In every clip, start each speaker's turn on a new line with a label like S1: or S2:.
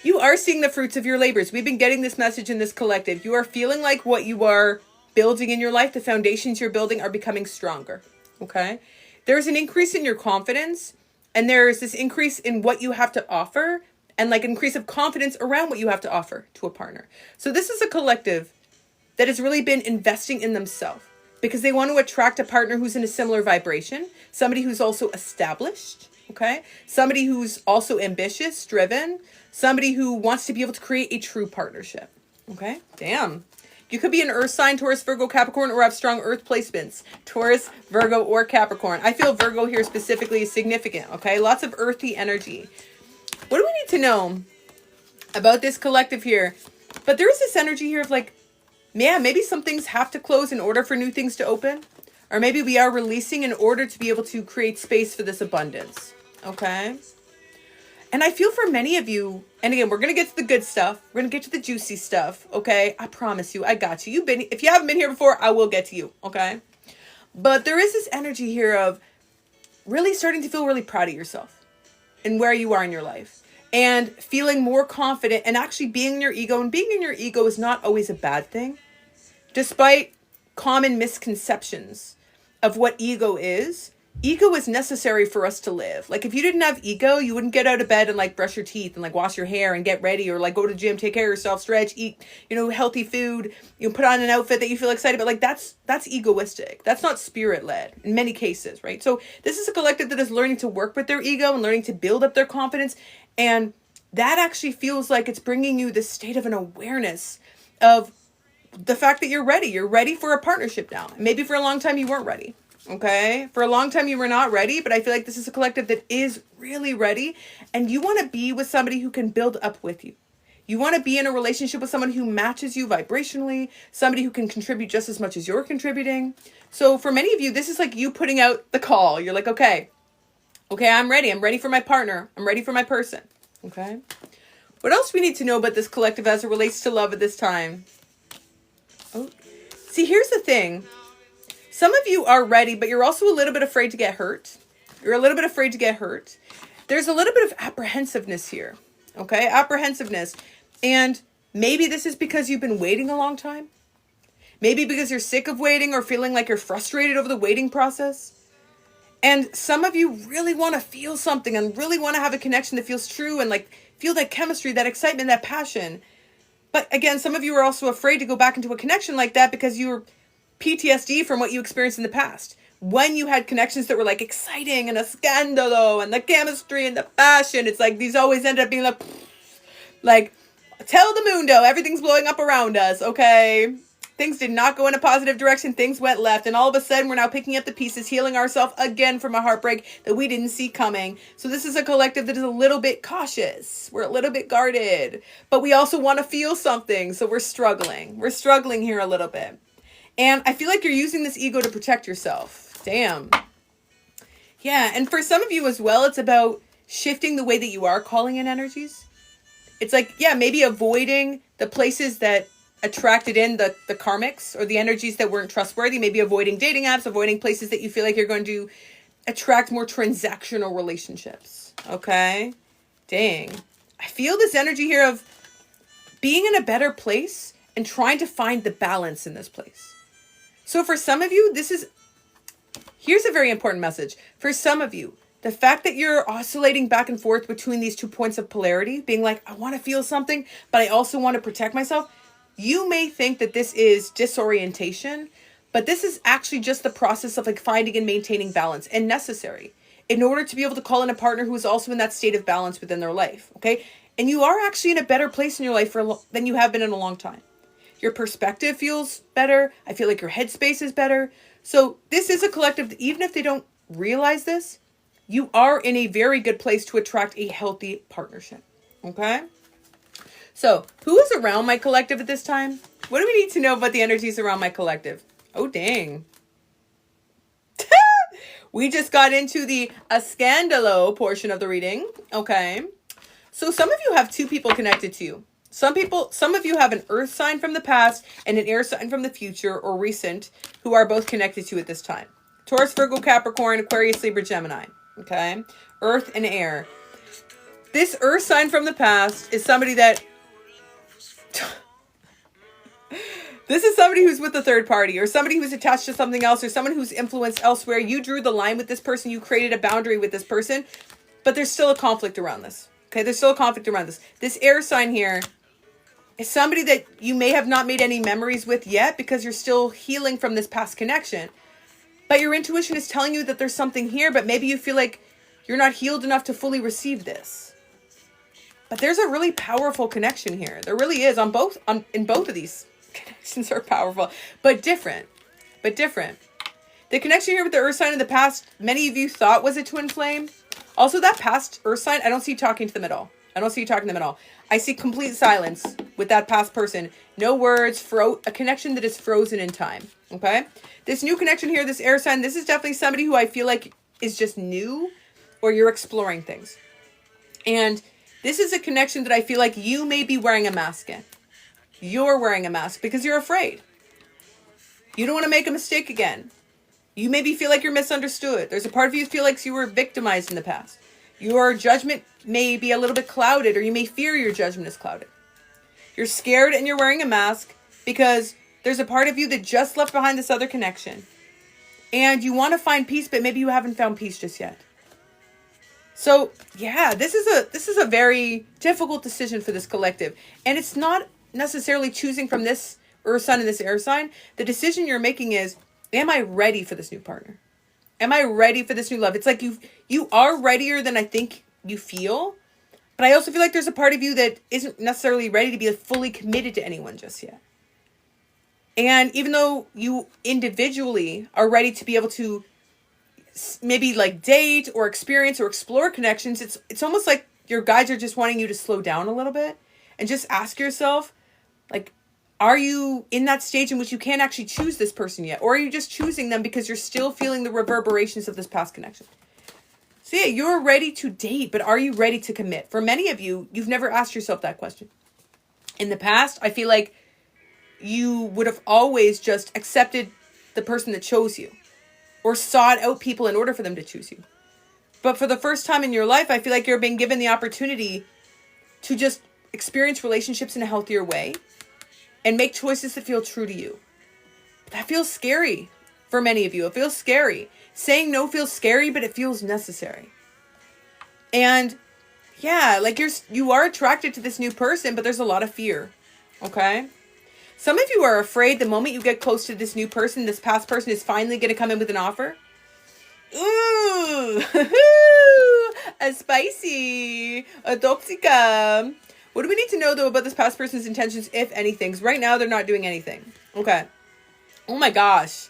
S1: You are seeing the fruits of your labors. We've been getting this message in this collective. You are feeling like what you are building in your life, the foundations you're building are becoming stronger. Okay? There's an increase in your confidence, and there's this increase in what you have to offer, and like increase of confidence around what you have to offer to a partner. So this is a collective that has really been investing in themselves because they want to attract a partner who's in a similar vibration, somebody who's also established, okay? Somebody who's also ambitious, driven, somebody who wants to be able to create a true partnership, okay? Damn. You could be an earth sign, Taurus, Virgo, Capricorn, or have strong earth placements. Taurus, Virgo, or Capricorn. I feel Virgo here specifically is significant, okay? Lots of earthy energy. What do we need to know about this collective here? But there is this energy here of like, man, maybe some things have to close in order for new things to open. Or maybe we are releasing in order to be able to create space for this abundance. Okay? And I feel for many of you, and again, we're going to get to the good stuff. We're going to get to the juicy stuff. Okay? I promise you, I got you. If you haven't been here before, I will get to you. Okay? But there is this energy here of really starting to feel really proud of yourself and where you are in your life. And feeling more confident and actually being in your ego. And being in your ego is not always a bad thing. Despite common misconceptions of what ego is necessary for us to live. Like if you didn't have ego, you wouldn't get out of bed and like brush your teeth and like wash your hair and get ready or like go to the gym, take care of yourself, stretch, eat, healthy food, put on an outfit that you feel excited about. Like that's egoistic. That's not spirit led in many cases, right? So this is a collective that is learning to work with their ego and learning to build up their confidence. And that actually feels like it's bringing you this state of an awareness of the fact that you're ready. You're ready for a partnership now. Maybe for a long time you weren't ready. Okay? For a long time you were not ready, but I feel like this is a collective that is really ready. And you want to be with somebody who can build up with you. You want to be in a relationship with someone who matches you vibrationally, somebody who can contribute just as much as you're contributing. So for many of you, this is like you putting out the call. You're like, okay, I'm ready. I'm ready for my partner. I'm ready for my person. Okay? What else we need to know about this collective as it relates to love at this time? Oh, see, here's the thing. Some of you are ready, but you're also a little bit afraid to get hurt. You're a little bit afraid to get hurt. There's a little bit of apprehensiveness here. Okay? Apprehensiveness. And maybe this is because you've been waiting a long time. Maybe because you're sick of waiting or feeling like you're frustrated over the waiting process. And some of you really want to feel something and really want to have a connection that feels true and like feel that chemistry, that excitement, that passion. But again, some of you are also afraid to go back into a connection like that because you're PTSD from what you experienced in the past. When you had connections that were like exciting and a scandalo and the chemistry and the passion, it's like these always end up being like tell the mundo, everything's blowing up around us, okay? Things did not go in a positive direction. Things went left. And all of a sudden, we're now picking up the pieces, healing ourselves again from a heartbreak that we didn't see coming. So this is a collective that is a little bit cautious. We're a little bit guarded. But we also want to feel something. So we're struggling. We're struggling here a little bit. And I feel like you're using this ego to protect yourself. Damn. Yeah. And for some of you as well, it's about shifting the way that you are calling in energies. It's like, yeah, maybe avoiding the places that attracted in the karmics or the energies that weren't trustworthy, maybe avoiding dating apps, avoiding places that you feel like you're going to attract more transactional relationships. Okay? Dang. I feel this energy here of being in a better place and trying to find the balance in this place. So for some of you, here's a very important message. For some of you, the fact that you're oscillating back and forth between these 2 points of polarity, being like, I want to feel something, but I also want to protect myself. You may think that this is disorientation, but this is actually just the process of like finding and maintaining balance and necessary in order to be able to call in a partner who is also in that state of balance within their life. Okay. And you are actually in a better place in your life than you have been in a long time. Your perspective feels better. I feel like your headspace is better. So this is a collective that even if they don't realize this, you are in a very good place to attract a healthy partnership. Okay. So, who is around my collective at this time? What do we need to know about the energies around my collective? Oh, dang. We just got into the scandalo portion of the reading. Okay. So, some of you have 2 people connected to you. Some of you have an earth sign from the past and an air sign from the future or recent who are both connected to you at this time. Taurus, Virgo, Capricorn, Aquarius, Libra, Gemini. Okay. Earth and air. This earth sign from the past is somebody that... This is somebody who's with a third party, or somebody who's attached to something else, or someone who's influenced elsewhere. You drew the line with this person. You created a boundary with this person, but there's still a conflict around this. Okay, there's still a conflict around this. This air sign here is somebody that you may have not made any memories with yet because you're still healing from this past connection. But your intuition is telling you that there's something here, but maybe you feel like you're not healed enough to fully receive this. But there's a really powerful connection here. There really is in both of these. Connections are powerful, but different. The connection here with the earth sign in the past, many of you thought was a twin flame. Also, that past earth sign, I don't see you talking to them at all. I see complete silence with that past person. No words, a connection that is frozen in time. Okay? This new connection here, this air sign, this is definitely somebody who I feel like is just new, or you're exploring things. And this is a connection that I feel like you may be wearing a mask in. You're wearing a mask because you're afraid. You don't want to make a mistake again. You maybe feel like you're misunderstood. There's a part of you who feel like you were victimized in the past. Your judgment may be a little bit clouded, or you may fear your judgment is clouded. You're scared and you're wearing a mask because there's a part of you that just left behind this other connection. And you want to find peace, but maybe you haven't found peace just yet. So, yeah, this is a very difficult decision for this collective. And it's not necessarily choosing from this earth sign and this air sign. The decision you're making is, am I ready for this new partner? Am I ready for this new love? It's like you are readier than I think you feel. But I also feel like there's a part of you that isn't necessarily ready to be fully committed to anyone just yet. And even though you individually are ready to be able to maybe like date or experience or explore connections, it's almost like your guides are just wanting you to slow down a little bit and just ask yourself, like, are you in that stage in which you can't actually choose this person yet? Or are you just choosing them because you're still feeling the reverberations of this past connection? So yeah, you're ready to date, but are you ready to commit? For many of you, you've never asked yourself that question. In the past, I feel like you would have always just accepted the person that chose you, or sought out people in order for them to choose you. But for the first time in your life, I feel like you're being given the opportunity to just experience relationships in a healthier way and make choices that feel true to you. But that feels scary for many of you. It feels scary. Saying no feels scary, but it feels necessary. And yeah, like you are attracted to this new person, but there's a lot of fear. Okay? Some of you are afraid the moment you get close to this new person, this past person is finally going to come in with an offer. Ooh, a spicy, a toxica. What do we need to know, though, about this past person's intentions, if anything? 'Cause right now, they're not doing anything. Okay. Oh, my gosh.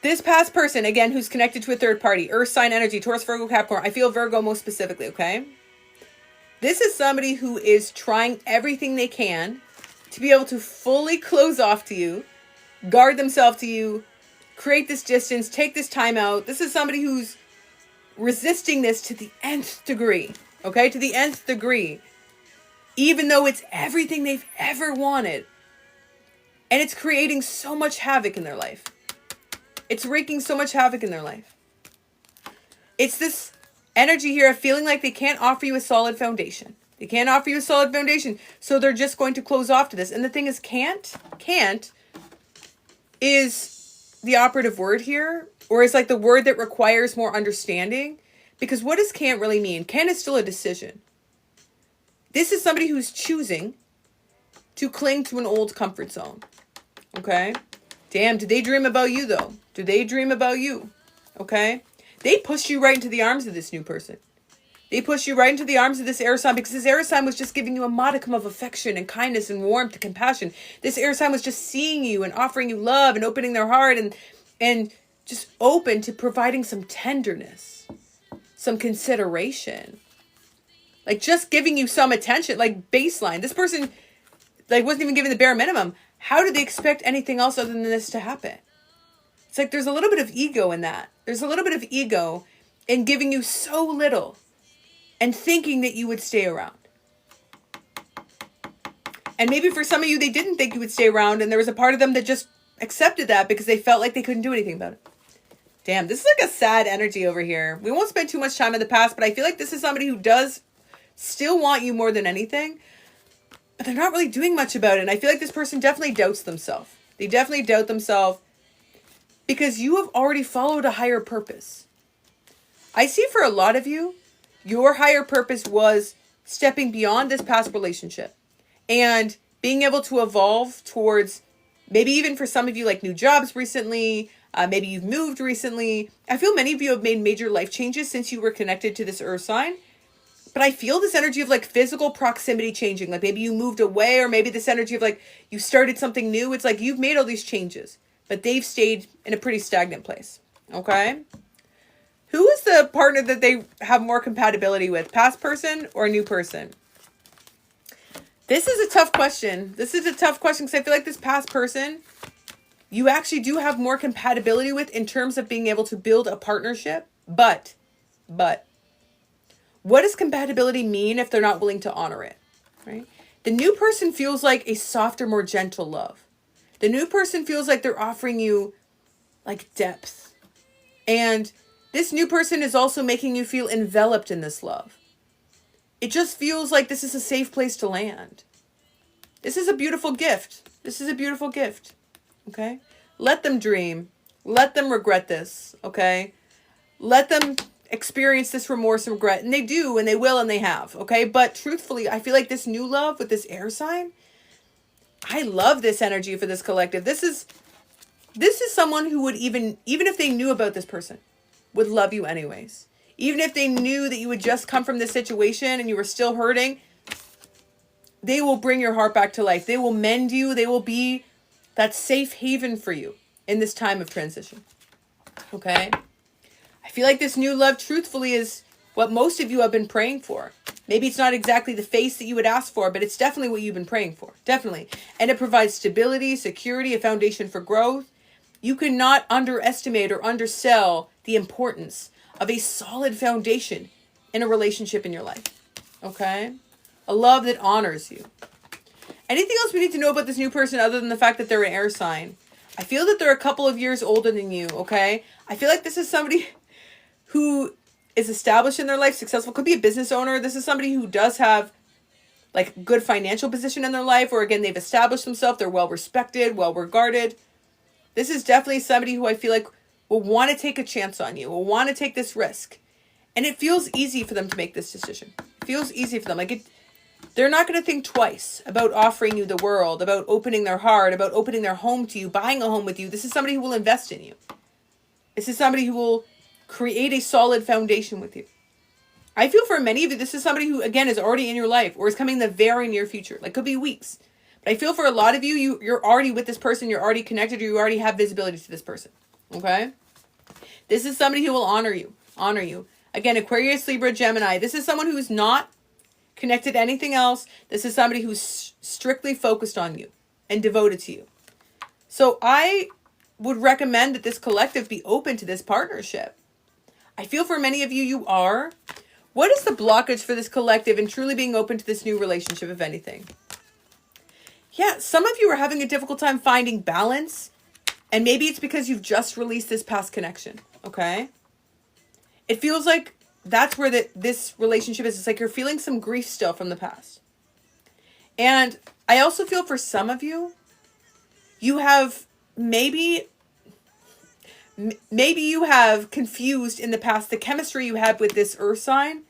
S1: This past person, again, who's connected to a third party, earth sign energy, Taurus, Virgo, Capricorn. I feel Virgo most specifically, okay? This is somebody who is trying everything they can to be able to fully close off to you, guard themselves to you, create this distance, take this time out. This is somebody who's resisting this to the nth degree, okay? To the nth degree, even though it's everything they've ever wanted. And it's creating so much havoc in their life. It's wreaking so much havoc in their life. It's this energy here of feeling like they can't offer you a solid foundation. They can't offer you a solid foundation. So they're just going to close off to this. And the thing is, can't is the operative word here. Or is like the word that requires more understanding. Because what does can't really mean? Can't is still a decision. This is somebody who's choosing to cling to an old comfort zone. Okay? Damn, did they dream about you though? Do they dream about you? Okay? They pushed you right into the arms of this new person. They pushed you right into the arms of this air sign because this air sign was just giving you a modicum of affection and kindness and warmth and compassion. This air sign was just seeing you and offering you love and opening their heart and just open to providing some tenderness, some consideration. Like just giving you some attention, like baseline. This person like wasn't even given the bare minimum. How did they expect anything else other than this to happen? It's like there's a little bit of ego in that. There's a little bit of ego in giving you so little and thinking that you would stay around. And maybe for some of you, they didn't think you would stay around, and there was a part of them that just accepted that because they felt like they couldn't do anything about it. Damn, this is like a sad energy over here. We won't spend too much time in the past, but I feel like this is somebody who does still want you more than anything, but they're not really doing much about it. And I feel like this person definitely doubts themselves. They definitely doubt themselves because you have already followed a higher purpose. I see for a lot of you, your higher purpose was stepping beyond this past relationship and being able to evolve towards, maybe even for some of you, like new jobs recently. Maybe you've moved recently. I feel many of you have made major life changes since you were connected to this earth sign. But I feel this energy of like physical proximity changing. Like maybe you moved away, or maybe this energy of like you started something new. It's like you've made all these changes, but they've stayed in a pretty stagnant place. Okay? Who is the partner that they have more compatibility with? Past person or a new person? This is a tough question. This is a tough question because I feel like this past person, you actually do have more compatibility with in terms of being able to build a partnership. But, what does compatibility mean if they're not willing to honor it, right? The new person feels like a softer, more gentle love. The new person feels like they're offering you like depth. And this new person is also making you feel enveloped in this love. It just feels like this is a safe place to land. This is a beautiful gift. This is a beautiful gift. Okay? Let them dream. Let them regret this. Okay? Let them experience this remorse and regret. And they do, and they will, and they have. Okay? But truthfully, I feel like this new love with this air sign, I love this energy for this collective. This is someone who would even if they knew about this person, would love you anyways. Even if they knew that you would just come from this situation and you were still hurting, they will bring your heart back to life. They will mend you. They will be that safe haven for you in this time of transition. Okay? I feel like this new love, truthfully, is what most of you have been praying for. Maybe it's not exactly the face that you would ask for, but it's definitely what you've been praying for. Definitely. And it provides stability, security, a foundation for growth. You cannot underestimate or undersell the importance of a solid foundation in a relationship in your life. Okay? A love that honors you. Anything else we need to know about this new person other than the fact that they're an air sign? I feel that they're a couple of years older than you, okay? I feel like this is somebody who is established in their life, successful, could be a business owner. This is somebody who does have like good financial position in their life, or again, they've established themselves, they're well respected, well regarded. This is definitely somebody who I feel like will want to take a chance on you, will want to take this risk. And it feels easy for them to make this decision. It feels easy for them. They're not going to think twice about offering you the world, about opening their heart, about opening their home to you, buying a home with you. This is somebody who will invest in you. This is somebody who will create a solid foundation with you. I feel for many of you, this is somebody who, again, is already in your life or is coming in the very near future. Like, could be weeks. But I feel for a lot of you, you're already with this person, you're already connected, or you already have visibility to this person. Okay? This is somebody who will honor you. Honor you. Again, Aquarius, Libra, Gemini. This is someone who's not connected to anything else. This is somebody who's strictly focused on you and devoted to you. So I would recommend that this collective be open to this partnership. I feel for many of you, you are. What is the blockage for this collective in truly being open to this new relationship, if anything? Yeah, some of you are having a difficult time finding balance. And maybe it's because you've just released this past connection. Okay? It feels like that's where this relationship is. It's like you're feeling some grief still from the past. And I also feel for some of you, you have maybe you have confused in the past the chemistry you had with this earth sign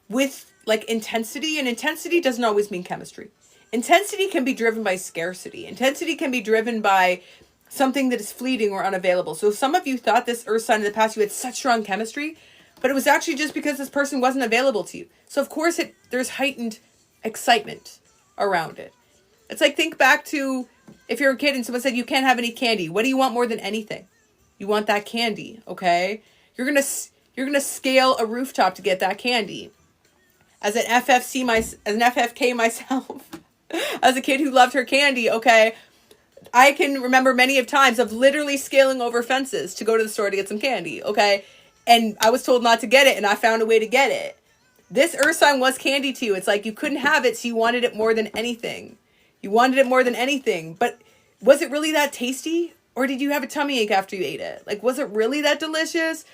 S1: with like intensity. And intensity doesn't always mean chemistry. Intensity can be driven by scarcity. Intensity can be driven by something that is fleeting or unavailable. So some of you thought this earth sign in the past, you had such strong chemistry, but it was actually just because this person wasn't available to you. So of course there's heightened excitement around it. It's like, think back to if you're a kid and someone said you can't have any candy. What do you want more than anything? You want that candy, okay? You're gonna scale a rooftop to get that candy. As an FFK myself, as a kid who loved her candy, okay, I can remember many of times of literally scaling over fences to go to the store to get some candy, okay? And I was told not to get it, and I found a way to get it. This earth sign was candy to you. It's like you couldn't have it, so you wanted it more than anything. You wanted it more than anything. But was it really that tasty? Or did you have a tummy ache after you ate it? Like, was it really that delicious?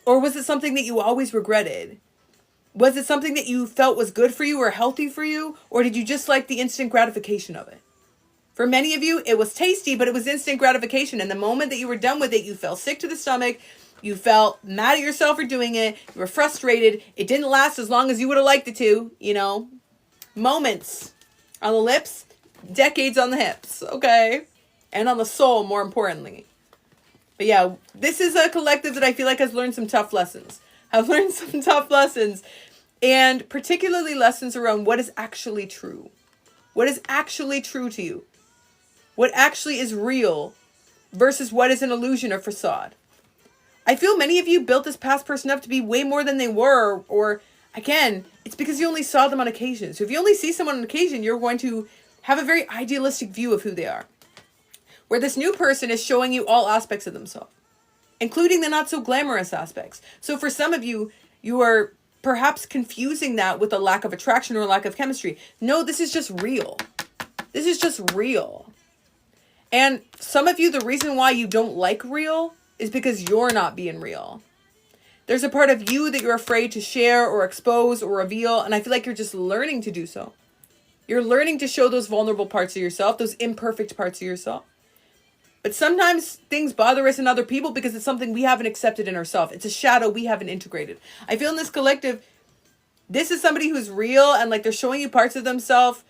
S1: Or was it something that you always regretted? Was it something that you felt was good for you or healthy for you? Or did you just like the instant gratification of it? For many of you, it was tasty, but it was instant gratification. And the moment that you were done with it, you felt sick to the stomach. You felt mad at yourself for doing it. You were frustrated. It didn't last as long as you would have liked it to, you know. Moments on the lips, decades on the hips, okay? And on the soul, more importantly. But yeah, this is a collective that I feel like has learned some tough lessons. I've learned some tough lessons. And particularly lessons around what is actually true. What is actually true to you? What actually is real versus what is an illusion or facade. I feel many of you built this past person up to be way more than they were, or again, it's because you only saw them on occasion. So if you only see someone on occasion, you're going to have a very idealistic view of who they are. Where this new person is showing you all aspects of themselves, including the not so glamorous aspects. So for some of you, you are perhaps confusing that with a lack of attraction or a lack of chemistry. No, this is just real. This is just real. And some of you, the reason why you don't like real is because you're not being real. There's a part of you that you're afraid to share or expose or reveal, and I feel like you're just learning to do so. You're learning to show those vulnerable parts of yourself, those imperfect parts of yourself. But sometimes things bother us in other people because it's something we haven't accepted in ourselves. It's a shadow we haven't integrated. I feel in this collective, this is somebody who's real and like they're showing you parts of themselves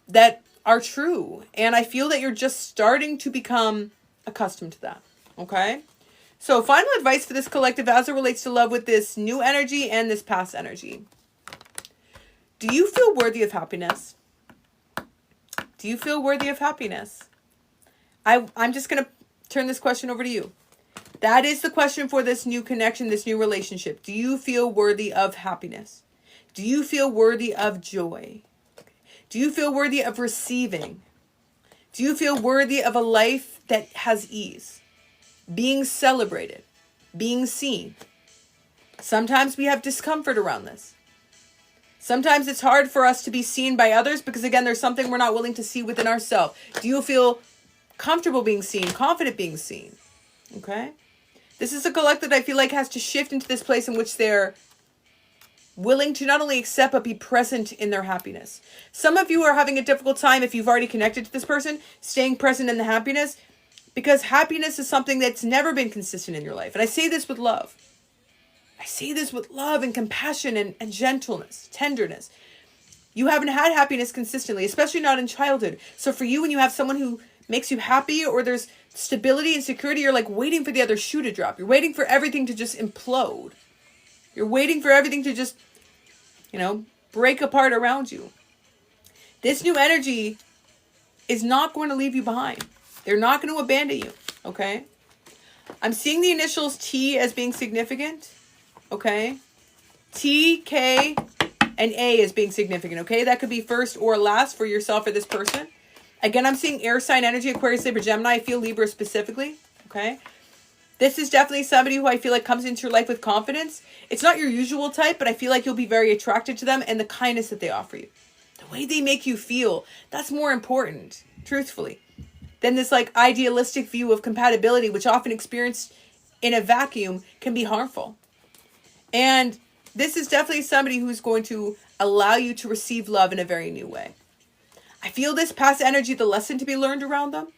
S1: that are true. And I feel that you're just starting to become accustomed to that. Okay? So final advice for this collective as it relates to love with this new energy and this past energy. Do you feel worthy of happiness? Do you feel worthy of happiness? I'm just going to turn this question over to you. That is the question for this new connection, this new relationship. Do you feel worthy of happiness? Do you feel worthy of joy? Do you feel worthy of receiving? Do you feel worthy of a life that has ease? Being celebrated, being seen. Sometimes we have discomfort around this. Sometimes it's hard for us to be seen by others because, again, there's something we're not willing to see within ourselves. Do you feel comfortable being seen, confident being seen? Okay? This is a collective that I feel like has to shift into this place in which they're willing to not only accept but be present in their happiness. Some of you are having a difficult time, if you've already connected to this person, staying present in the happiness, because happiness is something that's never been consistent in your life. And I say this with love. I say this with love and compassion and gentleness, tenderness. You haven't had happiness consistently, especially not in childhood. So for you, when you have someone who makes you happy or there's stability and security, you're like waiting for the other shoe to drop. You're waiting for everything to just implode. You're waiting for everything to just, break apart around you. This new energy is not going to leave you behind. They're not going to abandon you, okay? I'm seeing the initials T as being significant, okay? T, K, and A as being significant, okay? That could be first or last for yourself or this person. Again, I'm seeing air sign energy, Aquarius, Libra, Gemini. I feel Libra specifically, okay? This is definitely somebody who I feel like comes into your life with confidence. It's not your usual type, but I feel like you'll be very attracted to them and the kindness that they offer you. The way they make you feel, that's more important, truthfully, than this like idealistic view of compatibility, which often experienced in a vacuum can be harmful. And this is definitely somebody who's going to allow you to receive love in a very new way. I feel this past energy, the lesson to be learned around them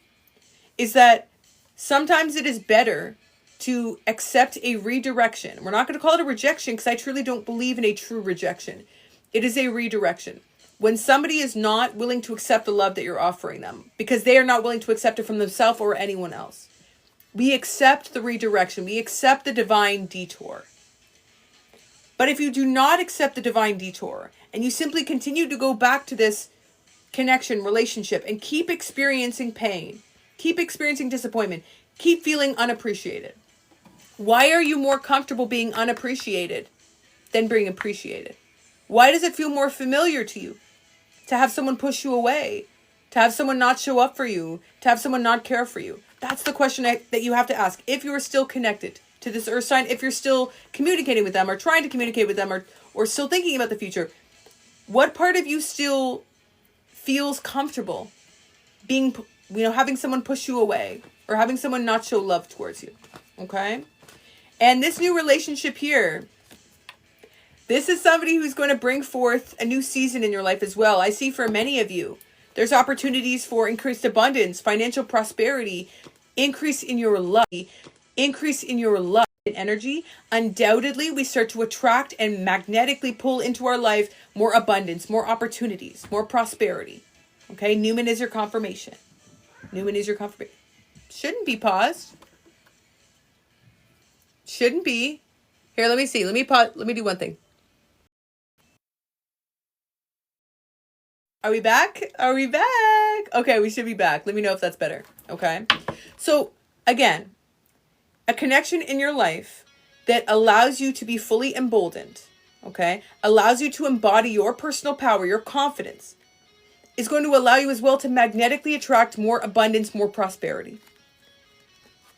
S1: is that sometimes it is better to accept a redirection. We're not going to call it a rejection because I truly don't believe in a true rejection. It is a redirection. When somebody is not willing to accept the love that you're offering them because they are not willing to accept it from themselves or anyone else, we accept the redirection. We accept the divine detour. But if you do not accept the divine detour and you simply continue to go back to this connection, relationship, and keep experiencing pain, keep experiencing disappointment, keep feeling unappreciated. Why are you more comfortable being unappreciated than being appreciated? Why does it feel more familiar to you to have someone push you away, to have someone not show up for you, to have someone not care for you? That's the question that you have to ask. If you are still connected to this earth sign, if you're still communicating with them or trying to communicate with them or still thinking about the future, what part of you still feels comfortable being, having someone push you away, or having someone not show love towards you. Okay? And this new relationship here, this is somebody who's going to bring forth a new season in your life as well. I see for many of you, there's opportunities for increased abundance, financial prosperity, increase in your love and energy. Undoubtedly, we start to attract and magnetically pull into our life more abundance, more opportunities, more prosperity. Okay, Newman is your confirmation. Newman is your confirmation. Shouldn't be paused. Shouldn't be. Here, let me see. Let me pause. Let me do one thing. Are we back? Are we back? Okay, we should be back. Let me know if that's better. Okay. So, again, a connection in your life that allows you to be fully emboldened, okay, allows you to embody your personal power, your confidence, is going to allow you as well to magnetically attract more abundance, more prosperity.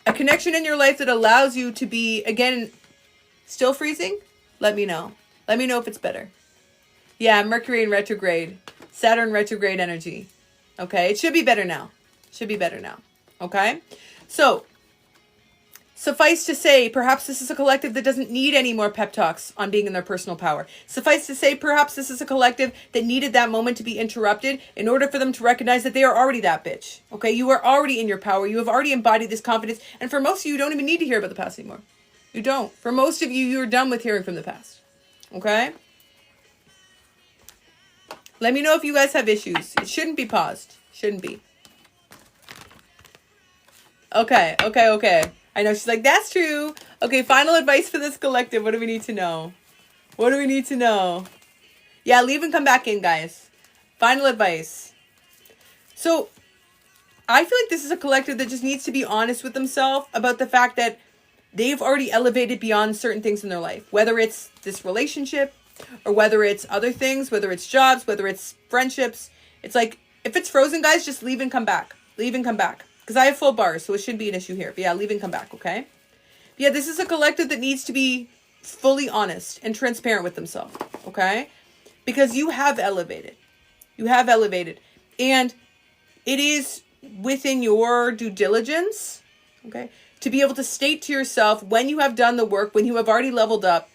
S1: A connection in your life that allows you to be, again, still freezing? Let me know. Let me know if it's better. Yeah, Mercury in retrograde. Saturn retrograde energy. Okay, it should be better now. Should be better now. Okay? So, suffice to say, perhaps this is a collective that doesn't need any more pep talks on being in their personal power. Suffice to say, perhaps this is a collective that needed that moment to be interrupted in order for them to recognize that they are already that bitch. Okay, you are already in your power. You have already embodied this confidence. And for most of you don't even need to hear about the past anymore. You don't. For most of you, you're done with hearing from the past. Okay? Let me know if you guys have issues. It shouldn't be paused. Shouldn't be. Okay. I know she's like, that's true. Okay, final advice for this collective. What do we need to know? What do we need to know? Yeah, leave and come back in, guys. Final advice. So, I feel like this is a collective that just needs to be honest with themselves about the fact that they've already elevated beyond certain things in their life. Whether it's this relationship, or whether it's other things, whether it's jobs, whether it's friendships. It's like, if it's frozen, guys, just leave and come back. Leave and come back. Because I have full bars, so it shouldn't be an issue here. But yeah, leave and come back, okay? But yeah, this is a collective that needs to be fully honest and transparent with themselves, okay? Because you have elevated. You have elevated. And it is within your due diligence, okay, to be able to state to yourself when you have done the work, when you have already leveled up,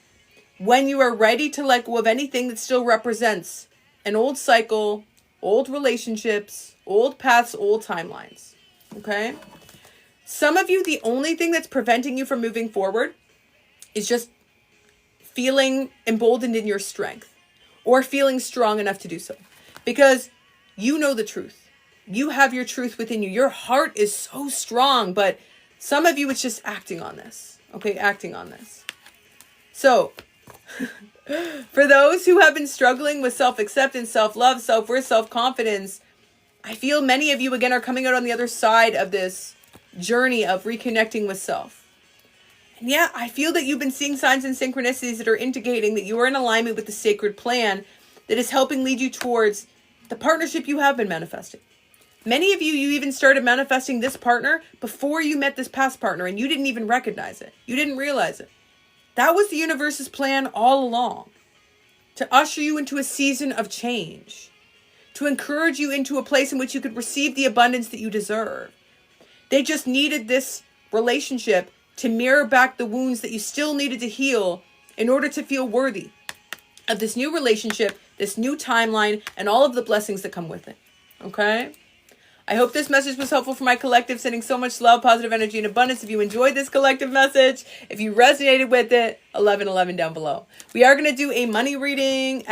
S1: when you are ready to let go of anything that still represents an old cycle, old relationships, old paths, old timelines. Okay? Some of you, the only thing that's preventing you from moving forward is just feeling emboldened in your strength or feeling strong enough to do so. Because you know the truth. You have your truth within you. Your heart is so strong, but some of you, it's just acting on this. Okay? Acting on this. So, for those who have been struggling with self-acceptance, self-love, self-worth, self-confidence, I feel many of you, again, are coming out on the other side of this journey of reconnecting with self. And yeah, I feel that you've been seeing signs and synchronicities that are indicating that you are in alignment with the sacred plan that is helping lead you towards the partnership you have been manifesting. Many of you, you even started manifesting this partner before you met this past partner, and you didn't even recognize it. You didn't realize it. That was the universe's plan all along, to usher you into a season of change, to encourage you into a place in which you could receive the abundance that you deserve. They just needed this relationship to mirror back the wounds that you still needed to heal in order to feel worthy of this new relationship, this new timeline, and all of the blessings that come with it. Okay? I hope this message was helpful for my collective, sending so much love, positive energy, and abundance. If you enjoyed this collective message, if you resonated with it, 1111 down below. We are going to do a money reading